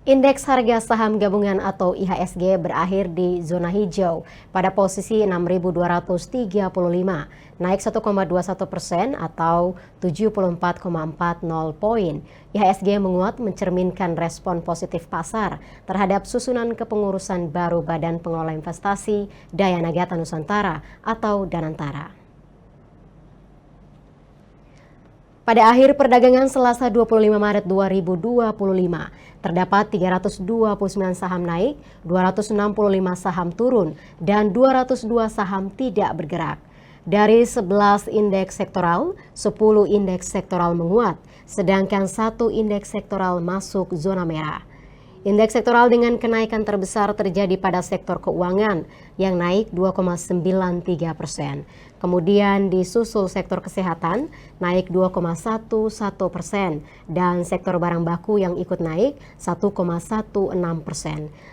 Indeks harga saham gabungan atau IHSG berakhir di zona hijau pada posisi 6.235, naik 1,21% atau 74,40 poin. IHSG menguat mencerminkan respon positif pasar terhadap susunan kepengurusan baru Badan Pengelola Investasi Daya Nagata Nusantara atau Danantara. Pada akhir perdagangan Selasa 25 Maret 2025, terdapat 329 saham naik, 265 saham turun, dan 202 saham tidak bergerak. Dari 11 indeks sektoral, 10 indeks sektoral menguat, sedangkan 1 indeks sektoral masuk zona merah. Indeks sektoral dengan kenaikan terbesar terjadi pada sektor keuangan yang naik 2,93%. Kemudian disusul sektor kesehatan naik 2,11% dan sektor barang baku yang ikut naik 1,16%.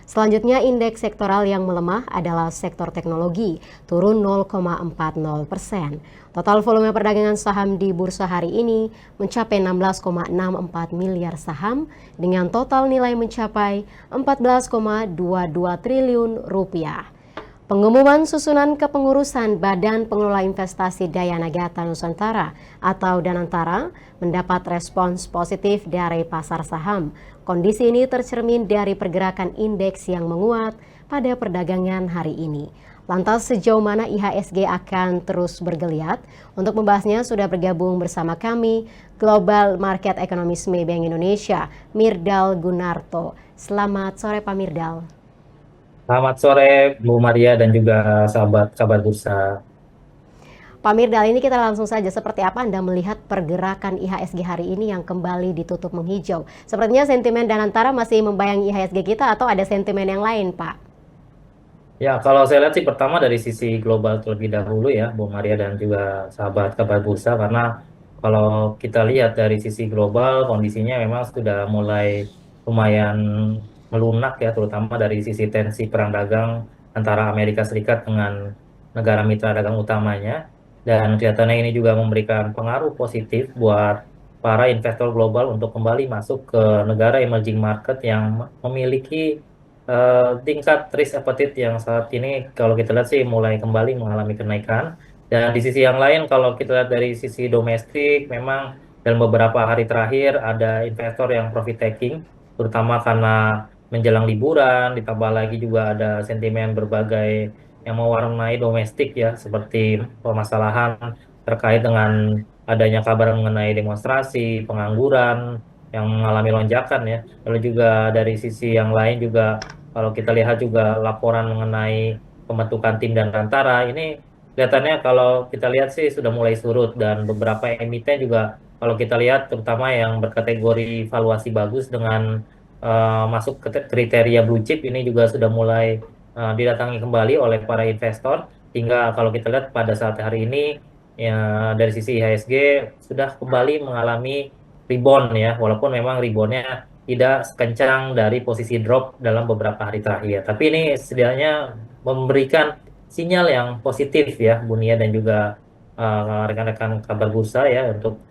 Selanjutnya indeks sektoral yang melemah adalah sektor teknologi turun 0,40%. Total volume perdagangan saham di bursa hari ini mencapai 16,64 miliar saham dengan total nilai mencapai 14,22 triliun rupiah. Pengumuman susunan kepengurusan Badan Pengelola Investasi Daya Nagata Nusantara atau Danantara mendapat respons positif dari pasar saham. Kondisi ini tercermin dari pergerakan indeks yang menguat pada perdagangan hari ini. Lantas sejauh mana IHSG akan terus bergeliat? Untuk membahasnya sudah bergabung bersama kami Global Market Economist Maybank Indonesia, Mirdal Gunarto. Selamat sore Pak Mirdal. Selamat sore Bu Maria dan juga sahabat kabar bursa. Pak Mirdal, ini kita langsung saja. Seperti apa Anda melihat pergerakan IHSG hari ini yang kembali ditutup menghijau? Sepertinya sentimen Danantara masih membayangi IHSG kita atau ada sentimen yang lain, Pak? Ya, kalau saya lihat sih pertama dari sisi global terlebih dahulu ya, Bu Maria dan juga sahabat kabar bursa, karena kalau kita lihat dari sisi global kondisinya memang sudah mulai lumayan melunak ya, terutama dari sisi tensi perang dagang antara Amerika Serikat dengan negara mitra dagang utamanya. Dan kelihatannya ini juga memberikan pengaruh positif buat para investor global untuk kembali masuk ke negara emerging market yang memiliki tingkat risk appetite yang saat ini kalau kita lihat sih mulai kembali mengalami kenaikan. Dan di sisi yang lain kalau kita lihat dari sisi domestik memang dalam beberapa hari terakhir ada investor yang profit taking terutama karena menjelang liburan, ditambah lagi juga ada sentimen berbagai yang mewarnai domestik ya seperti permasalahan terkait dengan adanya kabar mengenai demonstrasi, pengangguran yang mengalami lonjakan ya. Lalu juga dari sisi yang lain juga kalau kita lihat juga laporan mengenai pembentukan tim dan antara ini kelihatannya kalau kita lihat sih sudah mulai surut dan beberapa emiten juga kalau kita lihat terutama yang berkategori valuasi bagus dengan masuk ke kriteria blue chip ini juga sudah mulai didatangi kembali oleh para investor hingga kalau kita lihat pada saat hari ini ya dari sisi IHSG sudah kembali mengalami rebound ya walaupun memang reboundnya tidak sekencang dari posisi drop dalam beberapa hari terakhir. Tapi ini setidaknya memberikan sinyal yang positif ya, Bunia dan juga rekan-rekan kabar bursa ya untuk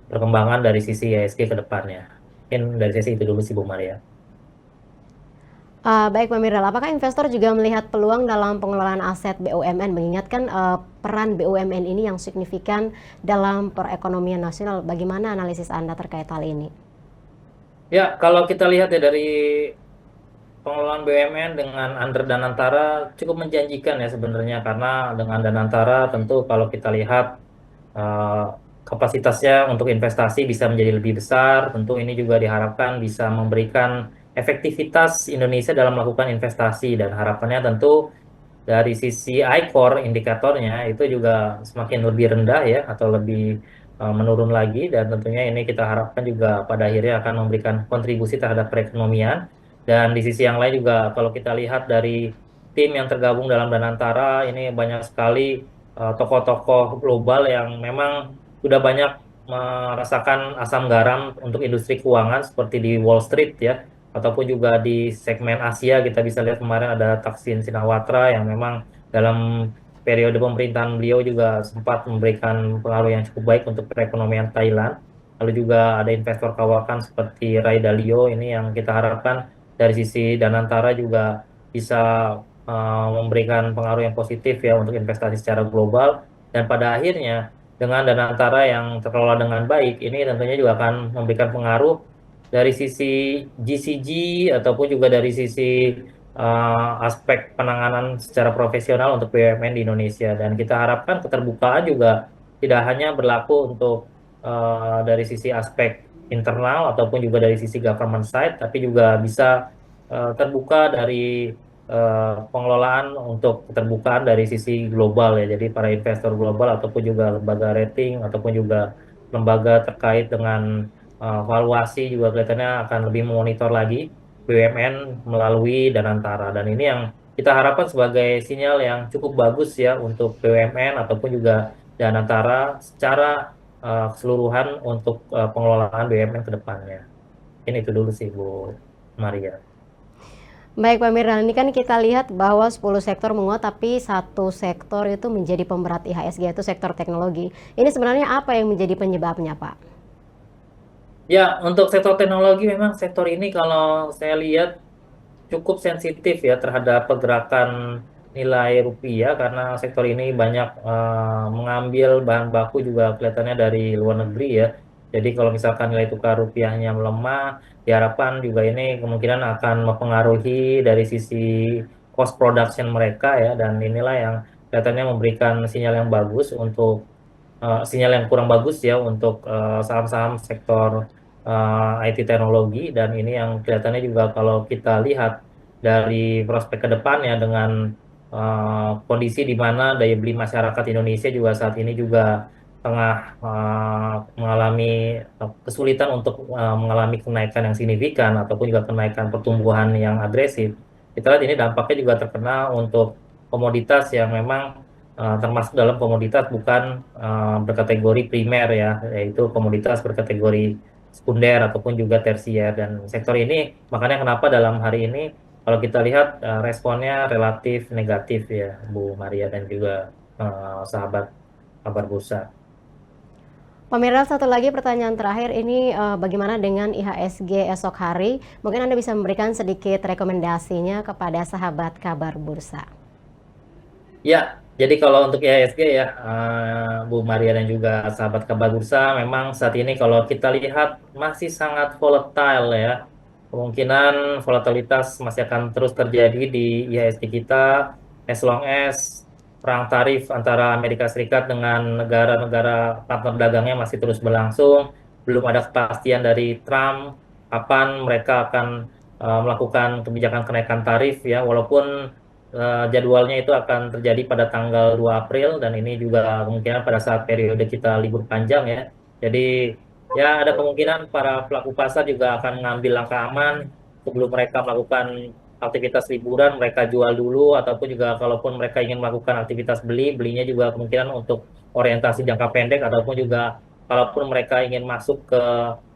perkembangan dari sisi IHSG ke depannya. Mungkin dari sisi itu dulu sih Bu Maria. Baik Pak Mirdal, apakah investor juga melihat peluang dalam pengelolaan aset BUMN mengingatkan peran BUMN ini yang signifikan dalam perekonomian nasional? Bagaimana analisis Anda terkait hal ini? Ya, kalau kita lihat ya dari pengelolaan BUMN dengan Under Danantara cukup menjanjikan ya sebenarnya karena dengan Danantara tentu kalau kita lihat eh, kapasitasnya untuk investasi bisa menjadi lebih besar. Tentu ini juga diharapkan bisa memberikan efektivitas Indonesia dalam melakukan investasi dan harapannya tentu dari sisi I-Core indikatornya itu juga semakin lebih rendah ya atau lebih menurun lagi dan tentunya ini kita harapkan juga pada akhirnya akan memberikan kontribusi terhadap perekonomian. Dan di sisi yang lain juga kalau kita lihat dari tim yang tergabung dalam Danantara ini banyak sekali tokoh-tokoh global yang memang sudah banyak merasakan asam garam untuk industri keuangan seperti di Wall Street ya ataupun juga di segmen Asia kita bisa lihat kemarin ada Thaksin Shinawatra yang memang dalam periode pemerintahan beliau juga sempat memberikan pengaruh yang cukup baik untuk perekonomian Thailand. lalu juga ada investor kawakan seperti Ray Dalio ini yang kita harapkan dari sisi Danantara juga bisa memberikan pengaruh yang positif ya untuk investasi secara global, dan pada akhirnya dengan Danantara yang terkelola dengan baik ini tentunya juga akan memberikan pengaruh dari sisi GCG ataupun juga dari sisi aspek penanganan secara profesional untuk BUMN di Indonesia. Dan kita harapkan keterbukaan juga tidak hanya berlaku untuk dari sisi aspek internal ataupun juga dari sisi government side, tapi juga bisa terbuka dari pengelolaan untuk keterbukaan dari sisi global ya. Jadi para investor global ataupun juga lembaga rating ataupun juga lembaga terkait dengan valuasi juga kelihatannya akan lebih memonitor lagi BUMN melalui Danantara. Dan ini yang kita harapkan sebagai sinyal yang cukup bagus ya untuk BUMN ataupun juga Danantara secara keseluruhan untuk pengelolaan BUMN ke depannya. Ini itu dulu sih Bu Maria. Baik Pak Mirna, ini kan kita lihat bahwa 10 sektor menguat tapi satu sektor itu menjadi pemberat IHSG, yaitu sektor teknologi. Ini sebenarnya apa yang menjadi penyebabnya Pak? Ya, untuk sektor teknologi memang sektor ini kalau saya lihat cukup sensitif ya terhadap pergerakan nilai rupiah karena sektor ini banyak mengambil bahan baku juga kelihatannya dari luar negeri ya. Jadi kalau misalkan nilai tukar rupiahnya melemah, diharapkan juga ini kemungkinan akan mempengaruhi dari sisi cost production mereka ya, dan inilah yang kelihatannya memberikan sinyal yang bagus untuk sinyal yang kurang bagus ya untuk saham-saham sektor IT teknologi. Dan ini yang kelihatannya juga kalau kita lihat dari prospek ke depannya dengan kondisi di mana daya beli masyarakat Indonesia juga saat ini juga tengah mengalami kesulitan untuk mengalami kenaikan yang signifikan ataupun juga kenaikan pertumbuhan yang agresif. Kita lihat ini dampaknya juga terkena untuk komoditas yang memang termasuk dalam komoditas bukan berkategori primer ya, yaitu komoditas berkategori sekunder ataupun juga tersier. Dan sektor ini makanya kenapa dalam hari ini kalau kita lihat responnya relatif negatif ya Bu Maria dan juga sahabat kabar bursa. Pak Mirna, satu lagi pertanyaan terakhir, ini bagaimana dengan IHSG esok hari? Mungkin Anda bisa memberikan sedikit rekomendasinya kepada sahabat kabar bursa. Ya, jadi kalau untuk IHSG ya, Bu Maria dan juga sahabat kabar bursa, memang saat ini kalau kita lihat masih sangat volatile ya. Kemungkinan volatilitas masih akan terus terjadi di IHSG kita, as long as perang tarif antara Amerika Serikat dengan negara-negara partner dagangnya masih terus berlangsung. Belum ada kepastian dari Trump kapan mereka akan melakukan kebijakan kenaikan tarif ya, walaupun jadwalnya itu akan terjadi pada tanggal 2 April, dan ini juga kemungkinan pada saat periode kita libur panjang ya. Jadi ya ada kemungkinan para pelaku pasar juga akan mengambil langkah aman sebelum mereka melakukan aktivitas liburan, mereka jual dulu, ataupun juga kalaupun mereka ingin melakukan aktivitas belinya juga kemungkinan untuk orientasi jangka pendek, ataupun juga kalaupun mereka ingin masuk ke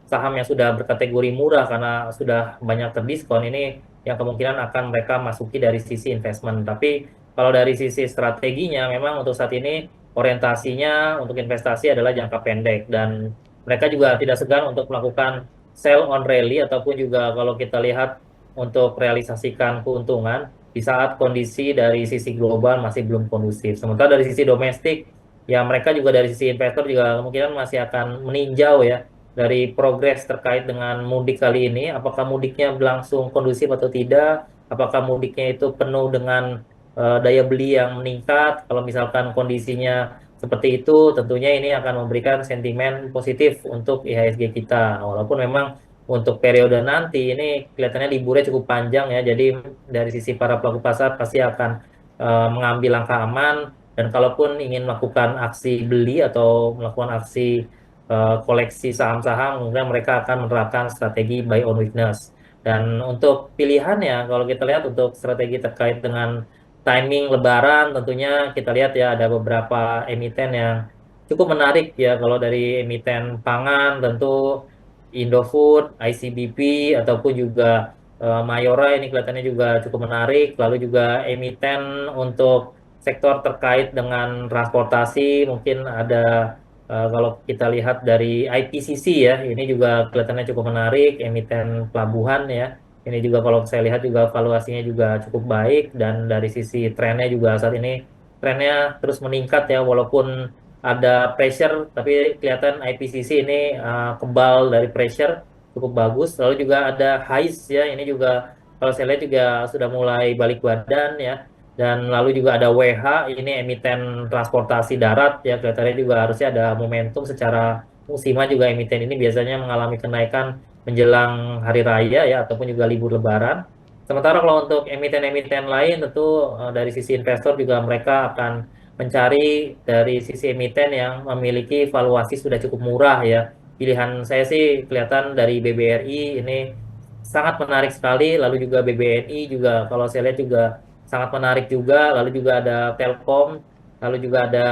saham yang sudah berkategori murah karena sudah banyak terdiskon, ini yang kemungkinan akan mereka masuki dari sisi investment. Tapi kalau dari sisi strateginya memang untuk saat ini orientasinya untuk investasi adalah jangka pendek, dan mereka juga tidak segan untuk melakukan sell on rally ataupun juga kalau kita lihat untuk realisasikan keuntungan di saat kondisi dari sisi global masih belum kondusif. Sementara dari sisi domestik ya mereka juga dari sisi investor juga kemungkinan masih akan meninjau ya dari progres terkait dengan mudik kali ini, apakah mudiknya berlangsung kondusif atau tidak, apakah mudiknya itu penuh dengan daya beli yang meningkat. Kalau misalkan kondisinya seperti itu, tentunya ini akan memberikan sentimen positif untuk IHSG kita. Walaupun memang untuk periode nanti ini kelihatannya liburnya cukup panjang ya, jadi dari sisi para pelaku pasar pasti akan mengambil langkah aman, dan kalaupun ingin melakukan aksi beli atau melakukan aksi koleksi saham-saham, kemudian mereka akan menerapkan strategi buy on weakness. Dan untuk pilihannya, kalau kita lihat untuk strategi terkait dengan timing Lebaran, tentunya kita lihat ya ada beberapa emiten yang cukup menarik ya. Kalau dari emiten pangan, tentu Indofood, ICBP, ataupun juga Mayora ini kelihatannya juga cukup menarik. Lalu juga emiten untuk sektor terkait dengan transportasi, mungkin ada Kalau kita lihat dari IPCC ya, ini juga kelihatannya cukup menarik, emiten pelabuhan ya. Ini juga kalau saya lihat juga valuasinya juga cukup baik dan dari sisi trennya juga saat ini trennya terus meningkat ya, walaupun ada pressure tapi kelihatan IPCC ini kebal dari pressure cukup bagus. Lalu juga ada highs ya, ini juga kalau saya lihat juga sudah mulai balik badan ya. Dan lalu juga ada WH, ini emiten transportasi darat ya, kelihatannya juga harusnya ada momentum secara musiman juga emiten ini biasanya mengalami kenaikan menjelang hari raya ya ataupun juga libur lebaran. Sementara kalau untuk emiten-emiten lain tentu dari sisi investor juga mereka akan mencari dari sisi emiten yang memiliki valuasi sudah cukup murah ya. Pilihan saya sih kelihatan dari BBRI ini sangat menarik sekali, lalu juga BBNI juga kalau saya lihat juga sangat menarik juga, lalu juga ada Telkom, lalu juga ada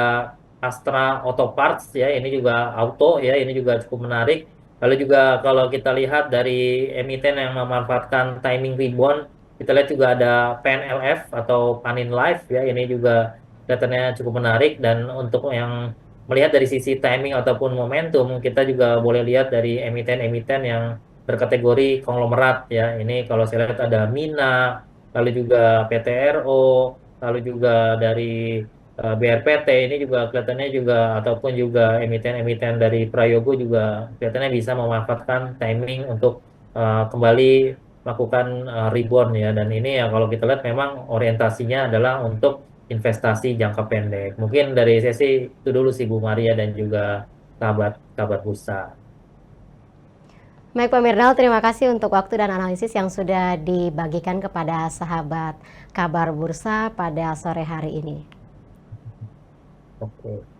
Astra Auto Parts ya, ini juga auto ya, ini juga cukup menarik. Lalu juga kalau kita lihat dari emiten yang memanfaatkan timing rebound, kita lihat juga ada PNLF atau Panin Life ya, ini juga kelihatannya cukup menarik dan untuk yang melihat dari sisi timing ataupun momentum, kita juga boleh lihat dari emiten-emiten yang berkategori konglomerat ya. Ini kalau saya lihat ada Mina, lalu juga PTRO, lalu juga dari BRPT ini juga kelihatannya juga ataupun juga emiten-emiten dari Prayogo juga kelihatannya bisa memanfaatkan timing untuk kembali melakukan rebound ya. Dan ini ya kalau kita lihat memang orientasinya adalah untuk investasi jangka pendek. Mungkin dari sesi itu dulu sih Bu Maria dan juga sahabat bursa. Baik Pak Mirdal, terima kasih untuk waktu dan analisis yang sudah dibagikan kepada sahabat kabar bursa pada sore hari ini. Oke.